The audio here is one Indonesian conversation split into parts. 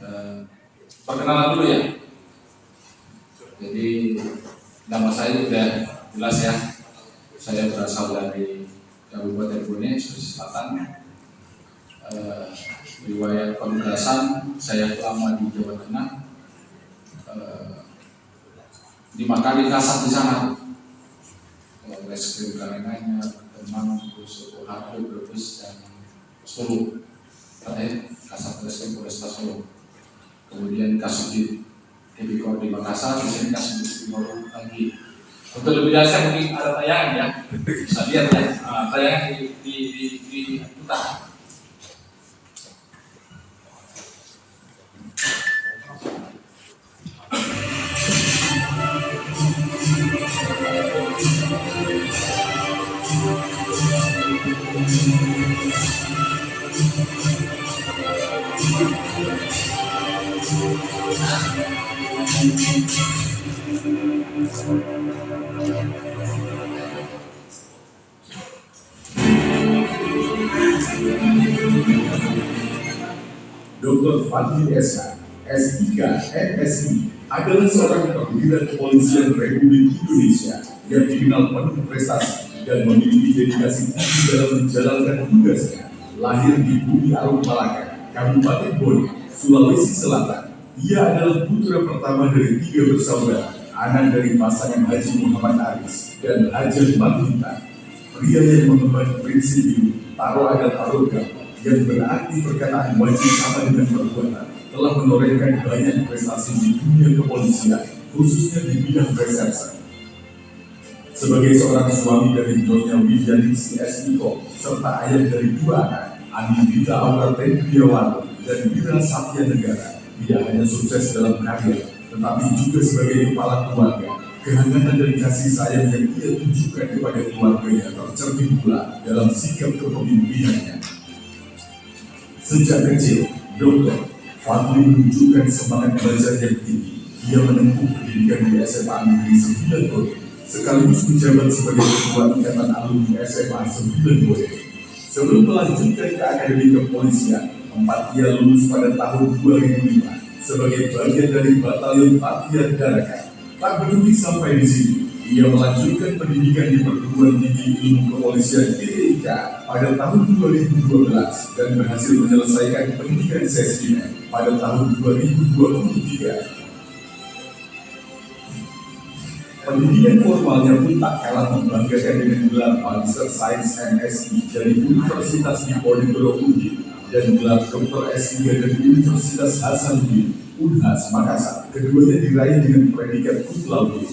Eh, Perkenalan dulu ya. Jadi nama saya sudah jelas ya. Saya berasal dari Kabupaten Bone, Sulawesi Selatan. Riwayat penugasan saya lama di Jawa Tengah. Di Makassar, Kasat di sana. Reskrim Karanganyar, Kemang, Suku Harjo, Brebes, dan Solo. Kasat Reskrim Polresta Solo. Kemudian Kasubdit Tipikor di Makassar, di sini Kasubdit Timur lagi. Untuk lebih dasar mungkin ada tayangan ya, bisa lihat ya, tayangan di utara. Dr. Fadli SH, S3, MSI, adalah seorang perwira kepolisian Republik Indonesia yang dikenal penuh prestasi dan memiliki dedikasi tinggi dalam menjalankan tugasnya. Lahir di Bumi Arum Malaka, Kabupaten Bone, Sulawesi Selatan. Ia adalah putra pertama dari 3 bersaudara, anak dari pasangan Haji Muhammad Aris dan Hajah Matinta. Pria yang mengemban prinsip hidup taro adat taroga, yang berarti perkataan wajib sama dengan perbuatan, telah menorehkan banyak prestasi di dunia kepolisian, khususnya di bidang reserse. Sebagai seorang suami dari Nyonya Widianingsi S. Iko, serta ayah dari 2 anak, Andi Dita Aura Tendriawan dan Wira Satya Negara, tidak hanya sukses dalam karya, tetapi juga sebagai kepala keluarga. Kehangatan dan kasih sayang yang ia tunjukkan kepada keluarganya tercermin pula dalam sikap kepemimpinannya. Sejak kecil, Dr. Fadli menunjukkan semangat belajar yang tinggi. Ia menempuh pendidikan di SMA Negeri 9 Bone, sekaligus menjabat sebagai Ketua Ikatan Alumni SMA 9 Bone. Sebelum melanjutkan ke Akademi Kepolisian, ia lulus pada tahun 2005 sebagai bagian dari Batalion Latihan Darakan. Tak berhenti sampai di sini, ia melanjutkan pendidikan di Perguruan Tinggi Ilmu Kepolisian PTIK pada tahun 2012 dan berhasil menyelesaikan pendidikan seslinya pada tahun 2023. Pendidikan formalnya pun tak kalah membanggakan dengan gelar Magister Sains MSI dari Universitas Diponegoro Undip dan gelar Dr. S3 dari Universitas Hasanuddin Unhas Makassar. Keduanya diraih dengan predikat cum laude.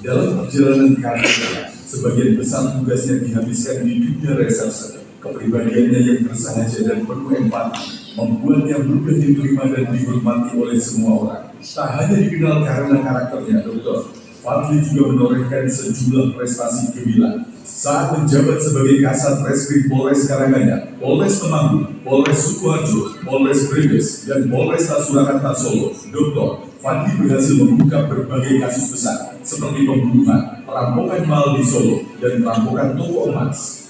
Dalam perjalanan karirnya, sebagian besar tugasnya dihabiskan di dunia reserse. Kepribadiannya yang bersahaja dan penuh empati membuatnya mudah diterima dan dihormati oleh semua orang. Tak hanya dikenal karena karakternya, Dr. Fadli juga menorehkan sejumlah prestasi gemilang. Saat menjabat sebagai Kasat Reskrim Polres Karanganyar, Polres Temanggung, Polres Sukoharjo, Polres Brebes, dan Polres Surakarta Solo, Dr. Fadli berhasil mengungkap berbagai kasus besar seperti pembunuhan, perampokan mal di Solo, dan perampokan toko emas.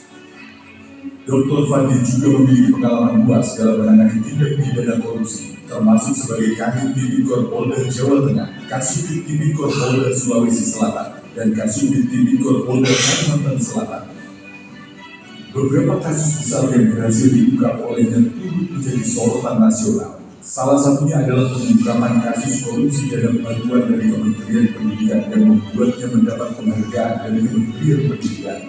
Dr. Fadli juga memiliki pengalaman luas dalam menangani tindak pidana korupsi, termasuk sebagai Kadif Tipikor Polda Jawa Tengah, Kasubdit Tipikor Polda Sulawesi Selatan, dan Kasubdit Tipikor Polda Kalimantan Selatan. Beberapa kasus besar yang berhasil diungkap olehnya turut menjadi sorotan nasional. Salah satunya adalah pengungkapan kasus korupsi dana bantuan dari Kementerian Pendidikan yang membuatnya mendapat penghargaan dari Kementerian Pendidikan.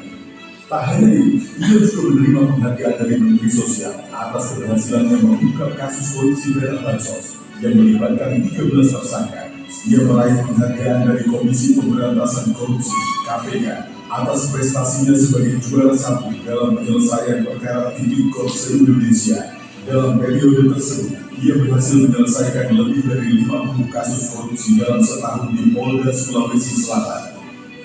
Tak hanya itu, ia juga menerima penghargaan dari Menteri Sosial atas keberhasilannya mengungkap kasus korupsi dana bansos yang melibatkan 13 tersangka. Ia meraih penghargaan dari Komisi Pemberantasan Korupsi (KPK) atas prestasinya sebagai juara 1 dalam penyelesaian perkara tipikor se-Indonesia. Dalam periode tersebut, ia berhasil menyelesaikan lebih dari 50 kasus korupsi dalam setahun di Polda Sulawesi Selatan.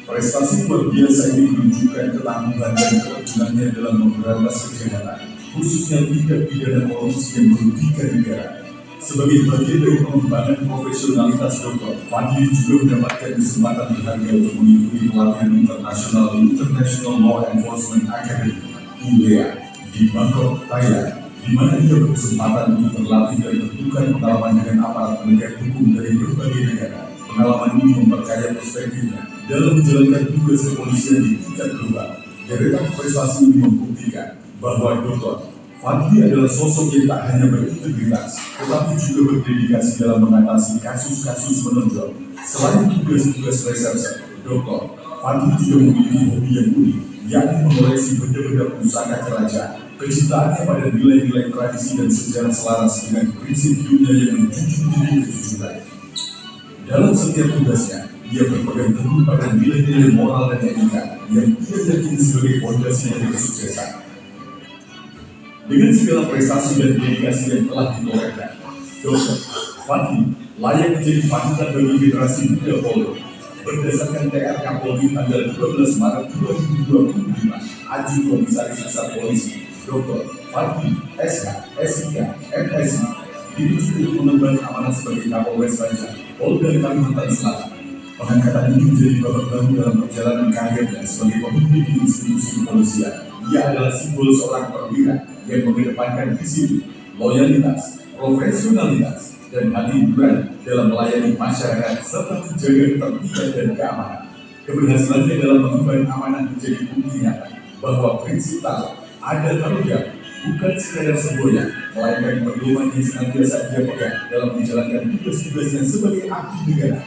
Prestasi luar biasa ini menunjukkan ketangguhan dan keterjunannya dalam memberantas kejahatan, khususnya tindak pidana korupsi yang merugikan negara. Sebagai bagian dari pengembangan profesionalitas Dr. Fadli juga mendapatkan kesempatan berharga untuk mengikuti pelatihan internasional International Law Enforcement Academy (ILEA) di Bangkok, Thailand. di mana ia berkesempatan untuk berlatih dan bertukar pengalaman dengan aparat penegak hukum dari berbagai negara. Pengalaman ini memperkaya perspektifnya dalam menjalankan tugas kepolisian di tingkat global. Deretan prestasi ini membuktikan bahwa Dr. Fadli adalah sosok yang tak hanya berintegritas, tetapi juga berdedikasi dalam mengatasi kasus-kasus menonjol. Selain tugas-tugas reserse, Dr. Fadli juga memiliki hobi yang unik, yakni mengoleksi benda-benda pusaka kerajaan. Kecintaannya pada nilai-nilai tradisi dan sejarah selaras dengan prinsip dunia yang menjunjung tinggi kejujuran. Dalam setiap tugasnya, ia berpegang teguh pada nilai-nilai moral dan etika yang ia yakini sebagai fondasi dari kesuksesan. Dengan segala prestasi dan dedikasi yang telah ditorehkan, Dr. Fadli layak menjadi panutan bagi generasi muda Polri. Berdasarkan TR Kapolri tanggal 12 Maret 2025, Ajun Komisaris Besar Polisi, Dr. Fadli SK, SIK, MSI, dirujuk untuk mengemban amanat sebagai Kapolres Banjar, Polda Kalimantan Selatan. Pengangkatan ini menjadi babak baru dalam perjalanan karirnya sebagai pemimpin di institusi kepolisian. Ia adalah simbol seorang perwira yang mengedepankan disiplin, loyalitas, profesionalitas, dan hati nurani dalam melayani masyarakat serta menjaga ketertiban dan keamanan. Keberhasilannya dalam mengemban amanah menjadi bukti nyata bahwa prinsip takwa ada tanggung jawab bukan sekadar semboyan, melainkan pedoman yang senantiasa dia pegang dalam menjalankan tugas-tugasnya sebagai abdi negara.